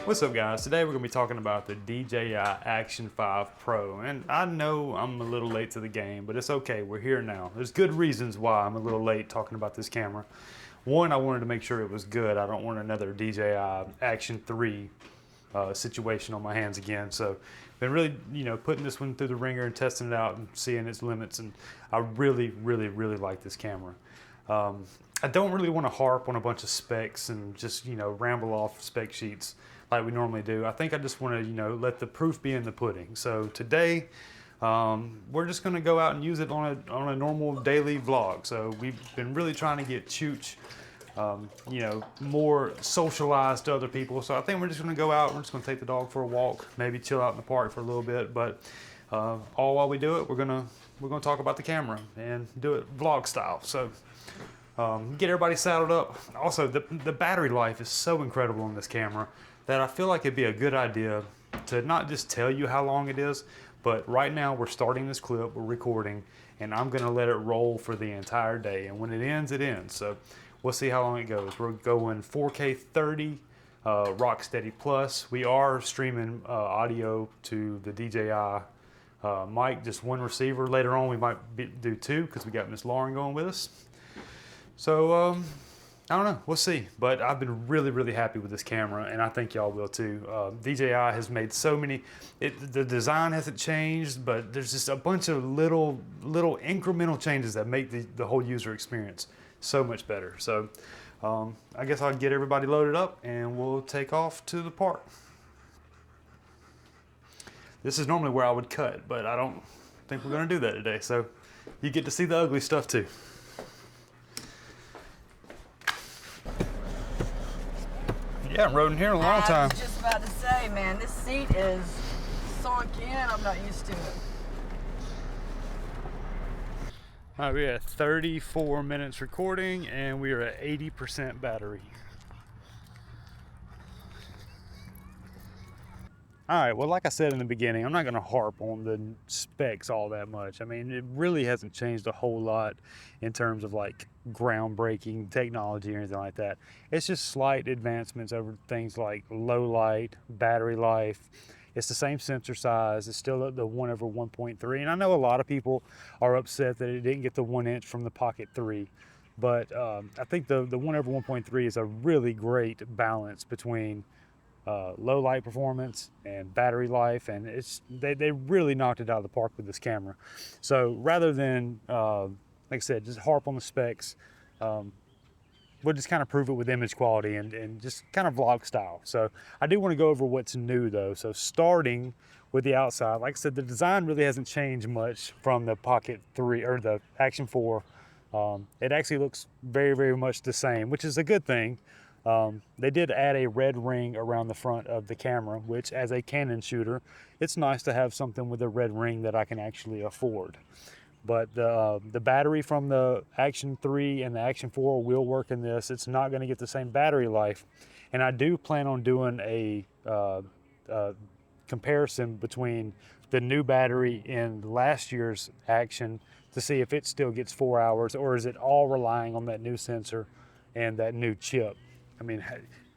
What's up guys? Today we're going to be talking about the DJI Action 5 Pro, and I know I'm a little late to the game, but it's okay, we're here now. There's good reasons why I'm a little late talking about this camera. One, I wanted to make sure it was good. I don't want another DJI Action 3 situation on my hands again, so been really, putting this one through the ringer and testing it out and seeing its limits, and I really like this camera. I don't really want to harp on a bunch of specs and just, ramble off spec sheets like we normally do. I think I just want to, let the proof be in the pudding. So today, we're just going to go out and use it on a normal daily vlog. So we've been really trying to get Chooch, more socialized to other people. So I think we're just going to go out. We're just going to take the dog for a walk, maybe chill out in the park for a little bit. But all while we do it, we're gonna talk about the camera and do it vlog style. So. Get everybody saddled up. Also, the battery life is so incredible on this camera that I feel like it'd be a good idea to not just tell you how long it is, but right now we're starting this clip, we're recording, and I'm gonna let it roll for the entire day. And when it ends, it ends. So we'll see how long it goes. We're going 4K 30, Rocksteady Plus. We are streaming audio to the DJI mic, just one receiver. Later on, we might do two because we got Miss Lauren going with us. So, I don't know, we'll see. But I've been really happy with this camera, and I think y'all will too. DJI has made so many, the design hasn't changed, but there's just a bunch of little incremental changes that make the whole user experience so much better. So, I guess I'll get everybody loaded up and we'll take off to the park. This is normally where I would cut, but I don't think we're gonna do that today. So, you get to see the ugly stuff too. Yeah, I haven't rode in here in a long time. I was just about to say, man, this seat is sunk in. I'm not used to it. All right, we're at 34 minutes recording, and we are at 80% battery. All right, well, like I said in the beginning, I'm not gonna harp on the specs all that much. I mean, it really hasn't changed a whole lot in terms of like groundbreaking technology or anything like that. It's just slight advancements over things like low light, battery life. It's the same sensor size. It's still the 1/1.3. And I know a lot of people are upset that it didn't get the 1 inch from the Pocket 3. But I think the 1/1.3 is a really great balance between low light performance and battery life, and they really knocked it out of the park with this camera. So rather than like I said, just harp on the specs, we'll just kind of prove it with image quality and just kind of vlog style. So I do want to go over what's new though. So starting with the outside, like I said, the design really hasn't changed much from the Pocket 3 or the Action 4. It actually looks very much the same, which is a good thing. They did add a red ring around the front of the camera, which as a Canon shooter, it's nice to have something with a red ring that I can actually afford. But the battery from the Action 3 and the Action 4 will work in this. It's not going to get the same battery life. And I do plan on doing a comparison between the new battery in last year's Action to see if it still gets 4 hours, or is it all relying on that new sensor and that new chip. I mean,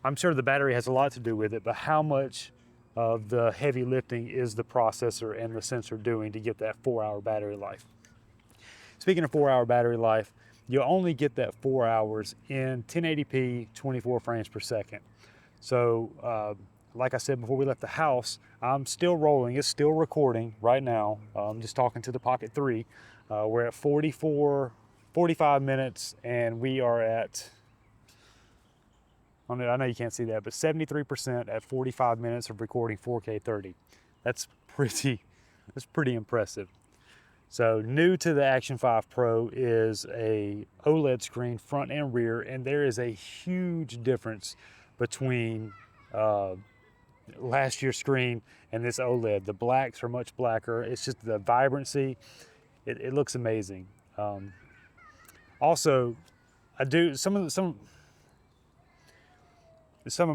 I'm sure the battery has a lot to do with it, but how much of the heavy lifting is the processor and the sensor doing to get that 4 hour battery life? Speaking of 4 hour battery life, you only get that 4 hours in 1080p, 24 frames per second. So, like I said before we left the house, I'm still rolling, it's still recording right now. I'm just talking to the Pocket 3. We're at 45 minutes, and we are at, I know you can't see that, but 73% at 45 minutes of recording 4K 30. That's pretty impressive. So new to the Action 5 Pro is a OLED screen front and rear, and there is a huge difference between last year's screen and this OLED. The blacks are much blacker. It's just the vibrancy. It looks amazing. Also, I do some of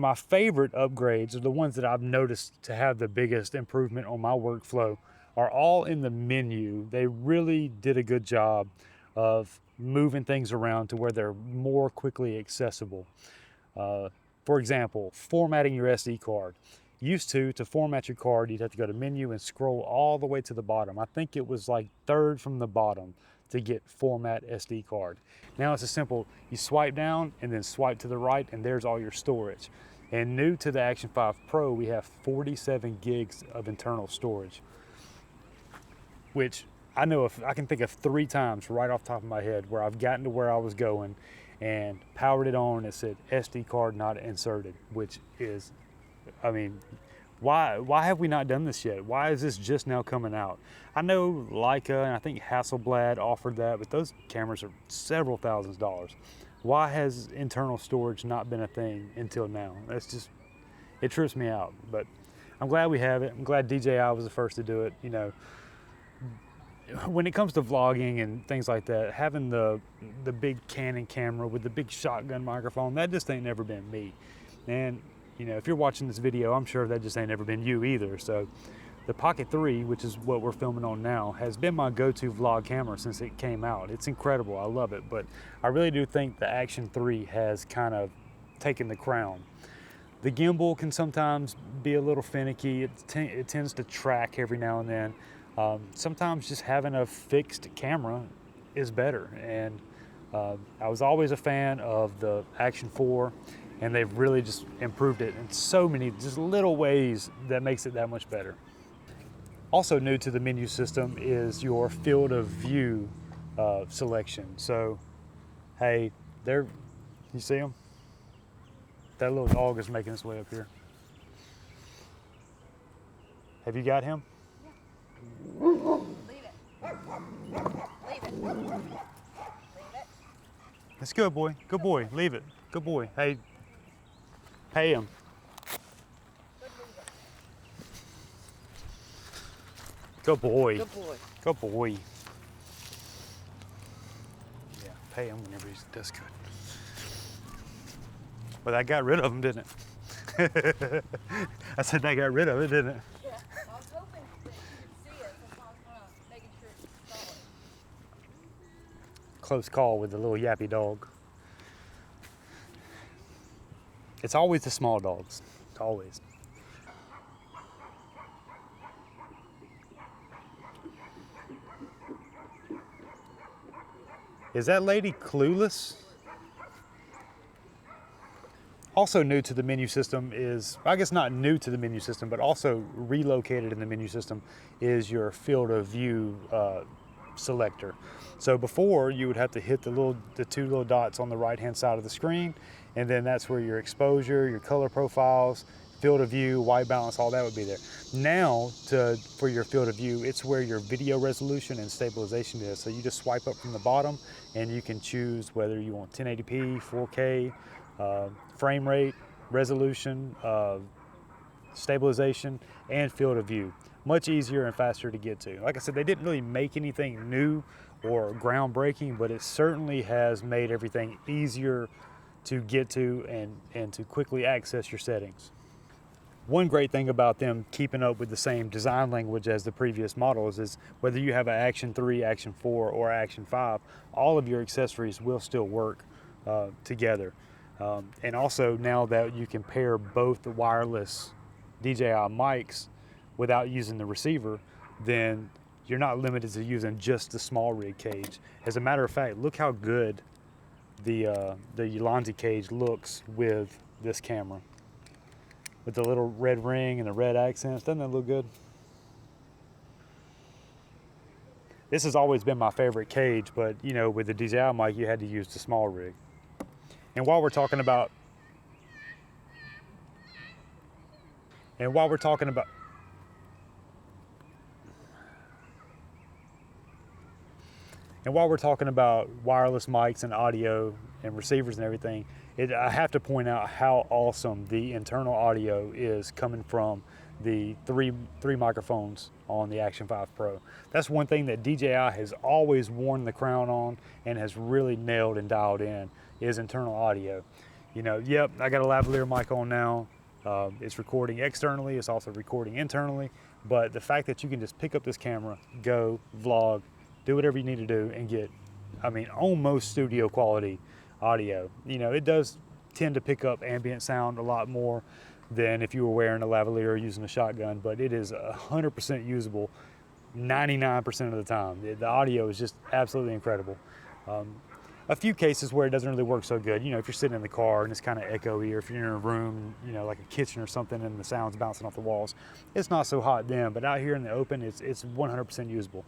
my favorite upgrades, are the ones that I've noticed to have the biggest improvement on my workflow, are all in the menu. They really did a good job of moving things around to where they're more quickly accessible. For example, formatting your SD card. Used to format your card, you'd have to go to menu and scroll all the way to the bottom. I think it was like third from the bottom to get format SD card. Now it's a simple, you swipe down and then swipe to the right and there's all your storage. And new to the Action 5 Pro, we have 47 gigs of internal storage, which I know I can think of 3 times right off the top of my head where I've gotten to where I was going and powered it on and it said SD card not inserted, which is, I mean, why have we not done this yet? Why is this just now coming out? I know Leica and I think Hasselblad offered that, but those cameras are several thousands of dollars. Why has internal storage not been a thing until now? That's just, it trips me out, but I'm glad we have it. I'm glad DJI was the first to do it. You know, when it comes to vlogging and things like that, having the big Canon camera with the big shotgun microphone, that just ain't never been me. And you know, if you're watching this video, I'm sure that just ain't never been you either. So the Pocket 3, which is what we're filming on now, has been my go-to vlog camera since it came out. It's incredible, I love it, but I really do think the Action 3 has kind of taken the crown. The gimbal can sometimes be a little finicky. It tends to track every now and then. Sometimes just having a fixed camera is better. And I was always a fan of the Action 4, and they've really just improved it in so many just little ways that makes it that much better. Also new to the menu system is your field of view selection. So, hey, there, you see him? That little dog is making its way up here. Have you got him? Yeah. Leave it. Leave it. Leave it. That's good, boy. Good boy. Leave it. Good boy. Hey, pay him. Good boy. Good boy. Good boy. Yeah, pay him whenever he does good. Well, that got rid of him, didn't it? I said that got rid of it, didn't it? Yeah. I was hoping that you could see it. That's why I was kind of making sure you saw it. Close call with the little yappy dog. It's always the small dogs. Always. Is that lady clueless? Also new to the menu system is, I guess not new to the menu system, but also relocated in the menu system is your field of view selector. So before you would have to hit the 2 little dots on the right hand side of the screen, and then that's where your exposure, your color profiles, field of view, white balance, all that would be there. Now for your field of view, it's where your video resolution and stabilization is. So you just swipe up from the bottom and you can choose whether you want 1080p, 4K, frame rate, resolution, stabilization, and field of view. Much easier and faster to get to. Like I said, they didn't really make anything new or groundbreaking, but it certainly has made everything easier to get to and to quickly access your settings. One great thing about them keeping up with the same design language as the previous models is whether you have an Action 3, Action 4, or Action 5, all of your accessories will still work together. And also now that you can pair both the wireless DJI mics without using the receiver, then you're not limited to using just the small rig cage. As a matter of fact, look how good the Ulanzi cage looks with this camera. With the little red ring and the red accents, doesn't that look good? This has always been my favorite cage, but you know, with the DJI mic, you had to use the small rig. And while we're talking about wireless mics and audio and receivers and everything, I have to point out how awesome the internal audio is coming from the three microphones on the Action 5 Pro. That's one thing that DJI has always worn the crown on and has really nailed and dialed in is internal audio. You know, yep, I got a lavalier mic on now. It's recording externally, it's also recording internally, but the fact that you can just pick up this camera, go, vlog, do whatever you need to do and get, I mean, almost studio quality audio. You know, it does tend to pick up ambient sound a lot more than if you were wearing a lavalier or using a shotgun, but it is 100% usable 99% of the time. The audio is just absolutely incredible. A few cases where it doesn't really work so good, you know, if you're sitting in the car and it's kind of echoey, or if you're in a room, you know, like a kitchen or something, and the sound's bouncing off the walls, it's not so hot then, but out here in the open, it's 100% usable.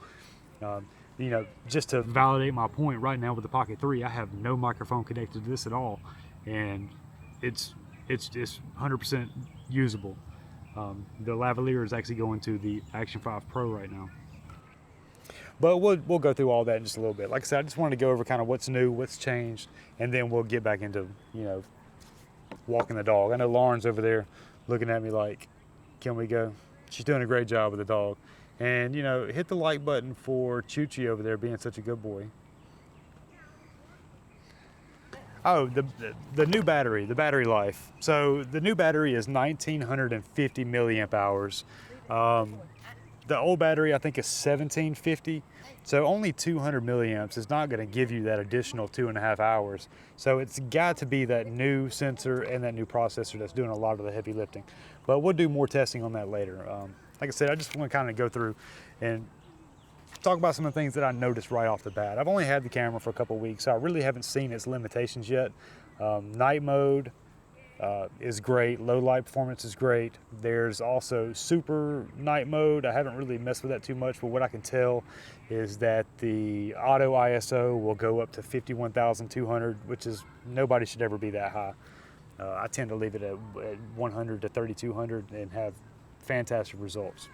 You know, just to validate my point, right now with the Pocket 3, I have no microphone connected to this at all, and it's 100% usable. The lavalier is actually going to the Action 5 Pro right now. But we'll go through all that in just a little bit. Like I said, I just wanted to go over kind of what's new, what's changed, and then we'll get back into, you know, walking the dog. I know Lauren's over there looking at me like, can we go? She's doing a great job with the dog. And, you know, hit the like button for Choochie over there being such a good boy. Oh, the new battery, the battery life. So the new battery is 1950 milliamp hours. The old battery, I think, is 1750. So only 200 milliamps is not going to give you that additional 2.5 hours. So it's got to be that new sensor and that new processor that's doing a lot of the heavy lifting. But we'll do more testing on that later. Like I said, I just want to kind of go through and talk about some of the things that I noticed right off the bat. I've only had the camera for a couple weeks, so I really haven't seen its limitations yet. Night mode is great. Low light performance is great. There's also super night mode. I haven't really messed with that too much, but what I can tell is that the auto ISO will go up to 51,200, which is, nobody should ever be that high. I tend to leave it at 100 to 3,200 and have fantastic results.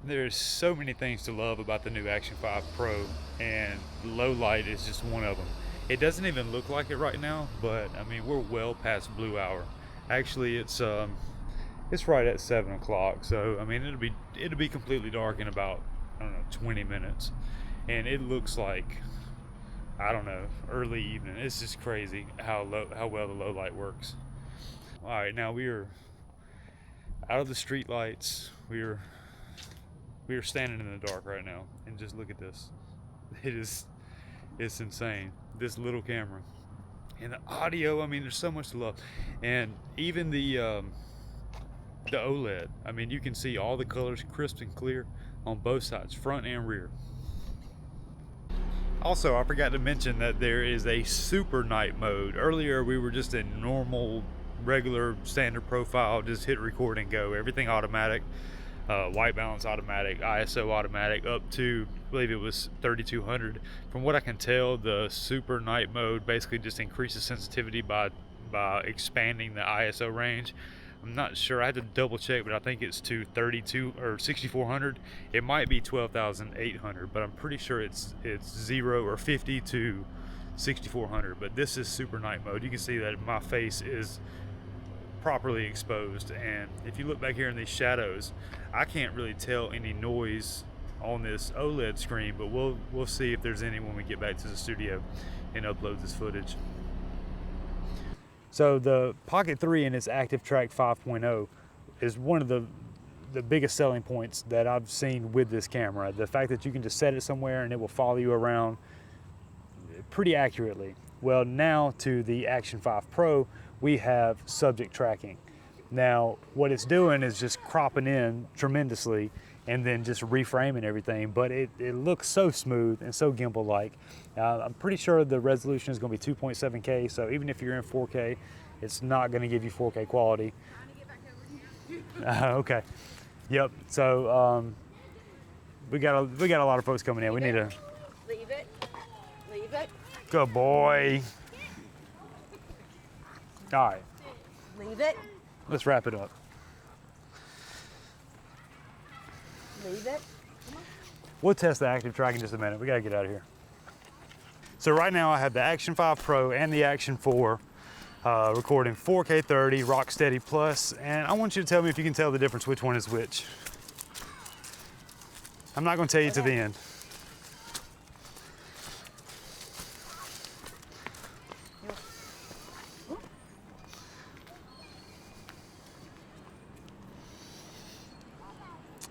There's so many things to love about the new Action 5 Pro, and Lowlight is just one of them. It doesn't even look like it right now, but I mean, we're well past blue hour. Actually, it's right at 7 o'clock, so I mean, it'll be completely dark in about, I don't know, 20 minutes, and it looks like, I don't know, early evening. It's just crazy how well the low light works. All right, now we are out of the street lights. We are standing in the dark right now, and just look at this. It's insane. This little camera and the audio. I mean, there's so much to love, and even the OLED. I mean, you can see all the colors crisp and clear on both sides, front and rear. Also, I forgot to mention that there is a super night mode. Earlier, we were just in normal, regular, standard profile, just hit record and go. Everything automatic. White balance automatic, ISO automatic, up to, I believe it was 3200. From what I can tell, the super night mode basically just increases sensitivity by expanding the ISO range. I'm not sure, I had to double check, but I think it's to 32 or 6400. It might be 12,800, but I'm pretty sure it's 0 or 50 to 6400. But this is super night mode. You can see that my face is properly exposed, and if you look back here in these shadows, I can't really tell any noise on this OLED screen, but we'll see if there's any when we get back to the studio and upload this footage. So the Pocket 3 and its Active Track 5.0 is one of the biggest selling points that I've seen with this camera. The fact that you can just set it somewhere and it will follow you around pretty accurately. Well, now to the Action 5 Pro, we have subject tracking. Now, what it's doing is just cropping in tremendously and then just reframing everything, but it looks so smooth and so gimbal-like. I'm pretty sure the resolution is going to be 2.7K, so even if you're in 4K, it's not going to give you 4K quality. Okay. Yep. So we got a lot of folks coming in. We need to leave it. Leave it. Good boy. All right. Leave it. Let's wrap it up. Leave it. We'll test the active track in just a minute. We gotta get out of here. So right now I have the Action 5 Pro and the Action 4 recording 4K 30 Rocksteady Plus, and I want you to tell me if you can tell the difference, which one is which. I'm not gonna tell you to the end.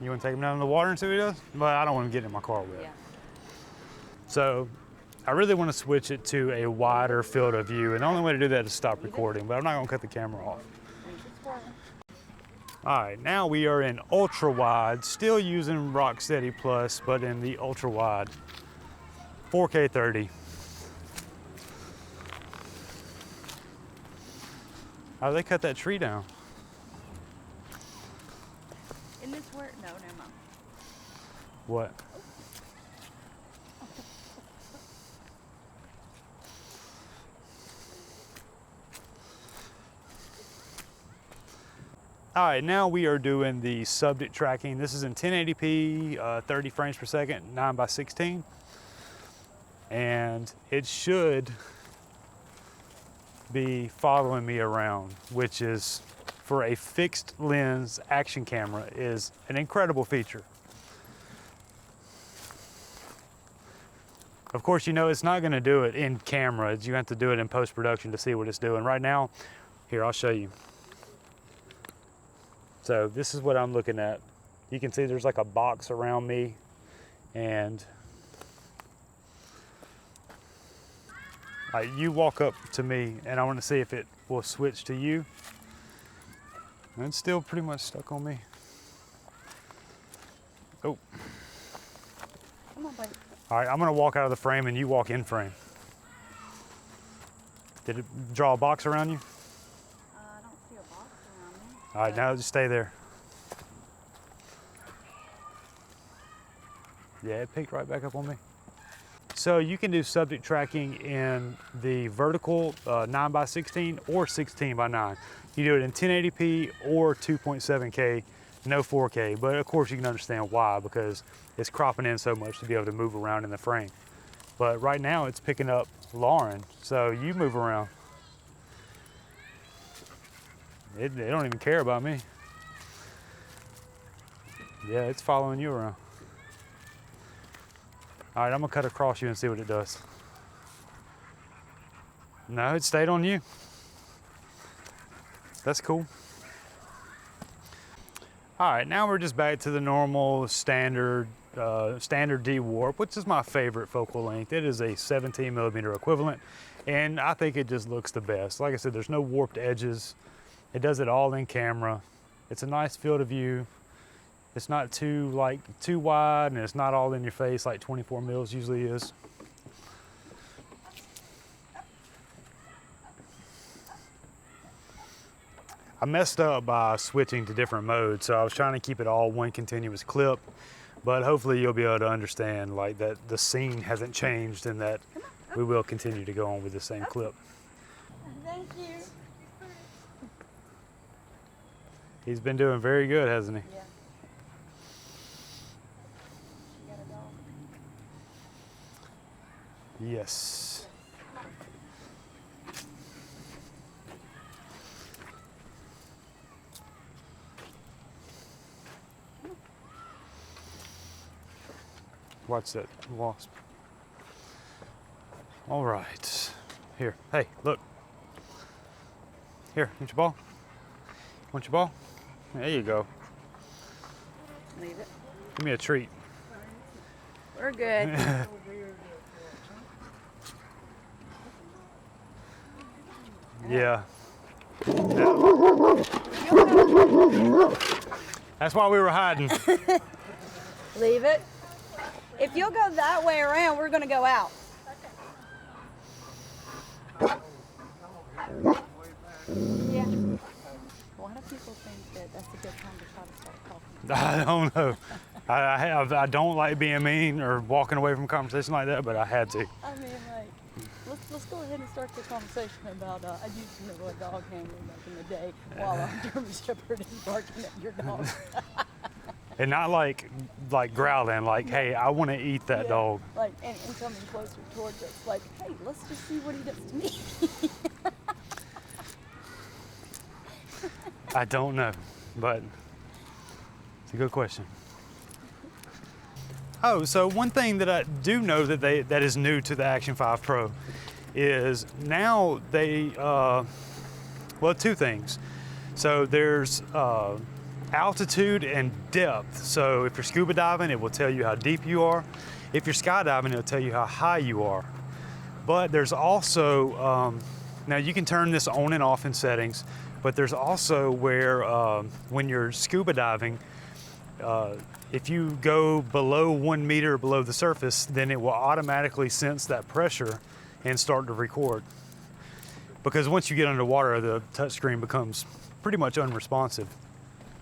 You want to take him down in the water and see what he does? But I don't want him getting in my car wet. Yeah. So I really want to switch it to a wider field of view, and the only way to do that is stop recording, but I'm not going to cut the camera off. All right, now we are in ultra wide, still using Rocksteady Plus, but in the ultra wide, 4K 30. How did they cut that tree down? In this where? No, never mind. What? All right, now we are doing the subject tracking. This is in 1080p, 30 frames per second, 9:16. And it should be following me around, which is, for a fixed lens action camera, is an incredible feature. Of course, you know it's not gonna do it in camera. You have to do it in post-production to see what it's doing. Right now, here, I'll show you. So this is what I'm looking at. You can see there's like a box around me, and you walk up to me and I want to see if it will switch to you. And it's still pretty much stuck on me. Oh. Come on, buddy. All right, I'm gonna walk out of the frame and you walk in frame. Did it draw a box around you? I don't see a box around me. All right, now just stay there. Yeah, it picked right back up on me. So you can do subject tracking in the vertical 9:16 or 16:9. You do it in 1080p or 2.7K, no 4K, but of course you can understand why, because it's cropping in so much to be able to move around in the frame. But right now it's picking up Lauren, so you move around. They don't even care about me. Yeah, it's following you around. All right, I'm gonna cut across you and see what it does. No, it stayed on you. That's cool. All right, now we're just back to the normal standard D-warp, which is my favorite focal length. It is a 17mm equivalent, and I think it just looks the best. Like I said, there's no warped edges. It does it all in camera. It's a nice field of view. It's not too wide, and it's not all in your face like 24 mils usually is. I messed up by switching to different modes, so I was trying to keep it all one continuous clip, but hopefully you'll be able to understand like that the scene hasn't changed and that we will continue to go on with the same clip. Thank you. He's been doing very good, hasn't he? Yeah. You got a dog? Yes. Watch that wasp. All right. Here, hey, look. Here, want your ball? Want your ball? There you go. Leave it. Give me a treat. We're good. Yeah. That's why we were hiding. Leave it. If you'll go that way around, we're going to go out. Yeah. Why do people think that that's a good time to try to start talking? I don't know. I don't like being mean or walking away from a conversation like that, but I had to. I mean, like, let's go ahead and start the conversation about, I used to know a dog handler back in the day while I'm German Shepherd and barking at your dog. And not like growling, like, hey, I want to eat that dog. Like, and coming closer towards us, like, hey, let's just see what he does to me. I don't know, but it's a good question. Oh, so one thing that I do know that is new to the Action 5 Pro is now they, well, two things. So there's altitude and depth. So if you're scuba diving, it will tell you how deep you are. If you're skydiving, it'll tell you how high you are. But there's also, now you can turn this on and off in settings, but there's also where when you're scuba diving, if you go below 1 meter below the surface, then it will automatically sense that pressure and start to record. Because once you get underwater, the touchscreen becomes pretty much unresponsive.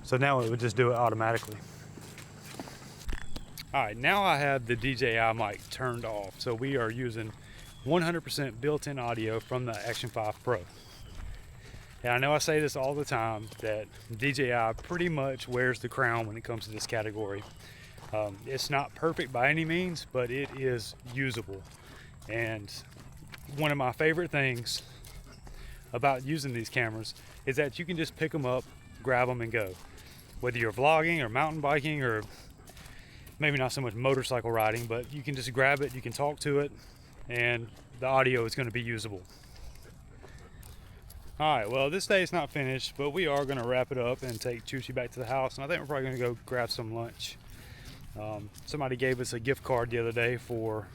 So now it would just do it automatically. All right, now I have the DJI mic turned off. So we are using 100% built-in audio from the Action 5 Pro. And I know I say this all the time, that DJI pretty much wears the crown when it comes to this category. It's not perfect by any means, but it is usable. And one of my favorite things about using these cameras is that you can just pick them up, grab them, and go. Whether you're vlogging or mountain biking, or maybe not so much motorcycle riding, but you can just grab it, you can talk to it, and the audio is going to be usable. All right, well, this day is not finished, but we are going to wrap it up and take Chuchi back to the house, and I think we're probably going to go grab some lunch. Somebody gave us a gift card the other day for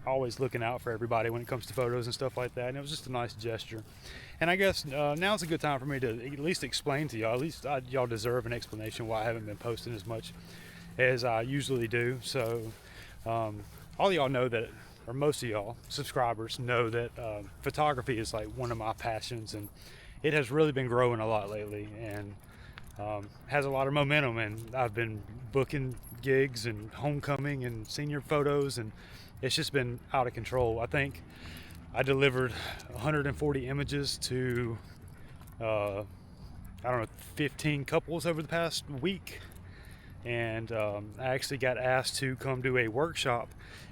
always looking out for everybody when it comes to photos and stuff like that, and it was just a nice gesture. And I guess now's a good time for me to at least explain to y'all, at least y'all deserve an explanation why I haven't been posting as much as I usually do. So all y'all know that, or most of y'all subscribers know that photography is like one of my passions, and it has really been growing a lot lately, and has a lot of momentum, and I've been booking gigs and homecoming and senior photos, and it's just been out of control. I think I delivered 140 images to I don't know, 15 couples over the past week, and I actually got asked to come do a workshop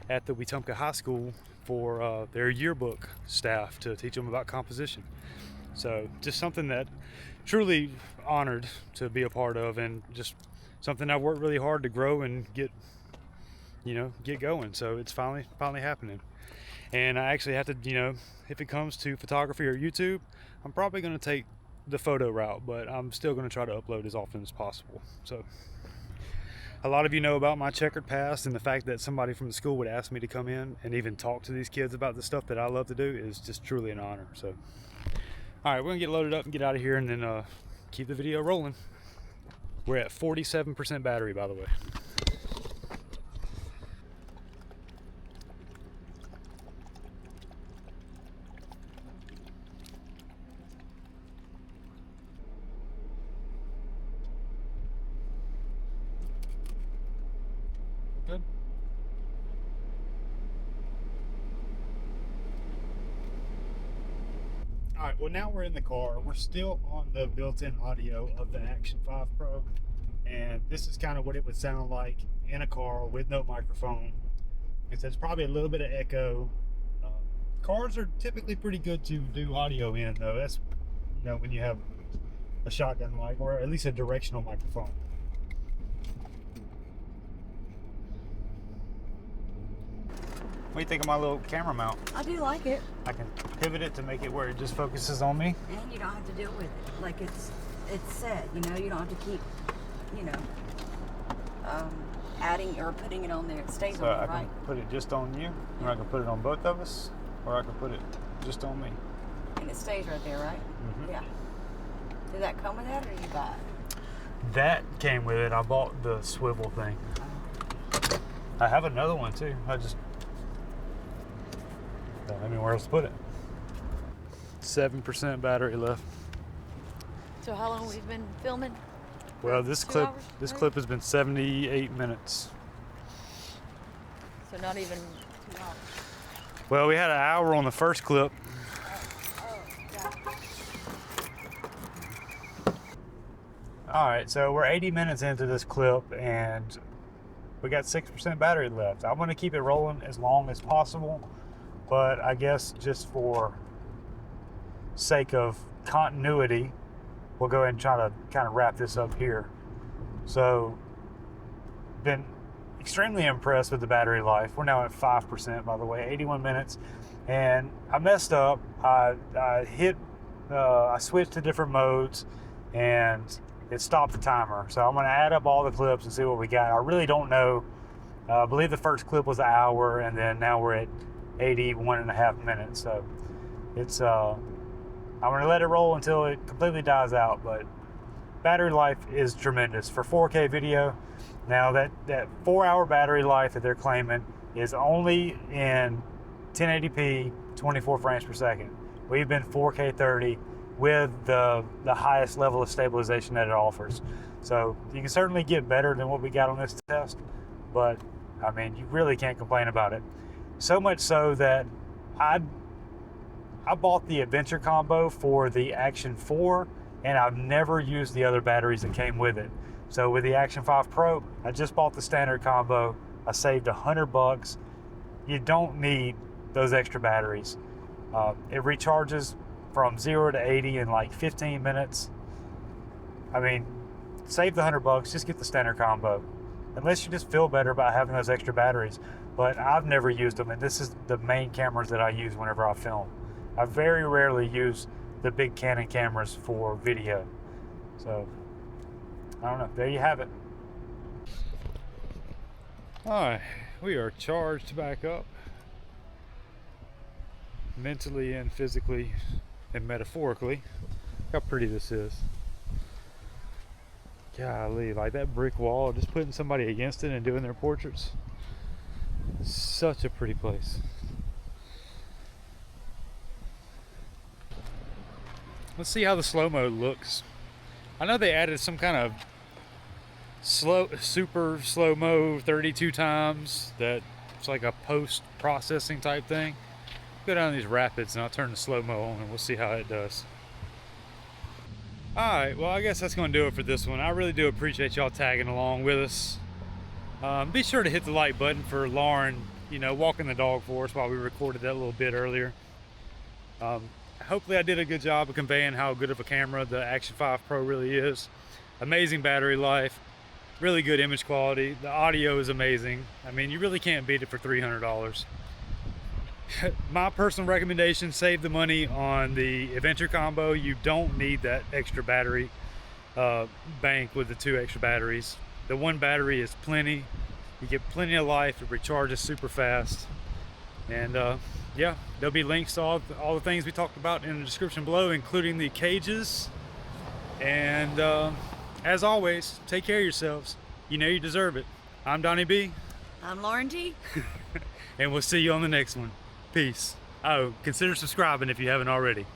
at the Wetumpka High School for their yearbook staff to teach them about composition. So just something that truly honored to be a part of, and just something I've worked really hard to grow and get going. So it's finally happening. And I actually have to, if it comes to photography or YouTube, I'm probably going to take the photo route, but I'm still going to try to upload as often as possible. So a lot of you know about my checkered past, and the fact that somebody from the school would ask me to come in and even talk to these kids about the stuff that I love to do is just truly an honor. So all right, we're gonna get loaded up and get out of here, and then keep the video rolling. We're at 47% battery, by the way. Good. All right, well, now we're in the car. We're still on the built-in audio of the Action 5 Pro, and this is kind of what it would sound like in a car with no microphone. It's probably a little bit of echo. Cars are typically pretty good to do audio in, though. That's, when you have a shotgun mic, or at least a directional microphone. What do you think of my little camera mount? I do like it. I can pivot it to make it where it just focuses on me. And you don't have to deal with it. Like it's set, you don't have to keep, adding or putting it on there. It stays on there, right? So I can put it just on you, or I can put it on both of us, or I can put it just on me. And it stays right there, right? Mm-hmm. Yeah. Did that come with that, or did you buy it? That came with it. I bought the swivel thing. I have another one too. I just don't know where else to put it. 7% battery left. So how long have we been filming? Well, this 2 clip hours, this maybe? clip has been 78 minutes. So not even 2 hours. Well, we had an hour on the first clip. Yeah. All right, so we're 80 minutes into this clip, and we got 6% battery left. I want to keep it rolling as long as possible, but I guess just for sake of continuity, we'll go ahead and try to kind of wrap this up here. So, been extremely impressed with the battery life. We're now at 5%, by the way, 81 minutes. And I messed up. I switched to different modes, and it stopped the timer. So I'm gonna add up all the clips and see what we got. I really don't know. I believe the first clip was an hour, and then now we're at 81.5 minutes. So it's I'm gonna let it roll until it completely dies out, but battery life is tremendous for 4K video. Now that 4-hour battery life that they're claiming is only in 1080p 24 frames per second. We've been 4K 30 with the highest level of stabilization that it offers. So you can certainly get better than what we got on this test, but I mean, you really can't complain about it. So much so that I bought the Adventure combo for the Action 4, and I've never used the other batteries that came with it. So with the Action 5 Pro, I just bought the standard combo. I saved $100. You don't need those extra batteries. It recharges from 0 to 80 in like 15 minutes. I mean, save the $100, just get the standard combo. Unless you just feel better about having those extra batteries. But I've never used them, and this is the main cameras that I use whenever I film. I very rarely use the big Canon cameras for video. So, I don't know, there you have it. Alright, we are charged back up. Mentally and physically and metaphorically. Look how pretty this is. Golly, like that brick wall, just putting somebody against it and doing their portraits. Such a pretty place. Let's see how the slow-mo looks. I know they added some kind of super slow-mo 32 times that it's like a post-processing type thing. Go down these rapids and I'll turn the slow-mo on and we'll see how it does. Alright, well I guess that's going to do it for this one. I really do appreciate y'all tagging along with us. Be sure to hit the like button for Lauren, walking the dog for us while we recorded that little bit earlier. Hopefully I did a good job of conveying how good of a camera the Action 5 Pro really is. Amazing battery life, really good image quality. The audio is amazing. I mean, you really can't beat it for $300. My personal recommendation, save the money on the Adventure combo. You don't need that extra battery bank with the 2 extra batteries. The 1 battery is plenty. You get plenty of life. It recharges super fast. And yeah, there'll be links to all the things we talked about in the description below, including the cages. And as always, take care of yourselves. You know you deserve it. I'm Donnie B. I'm Lauren T. And we'll see you on the next one. Peace. Oh, consider subscribing if you haven't already.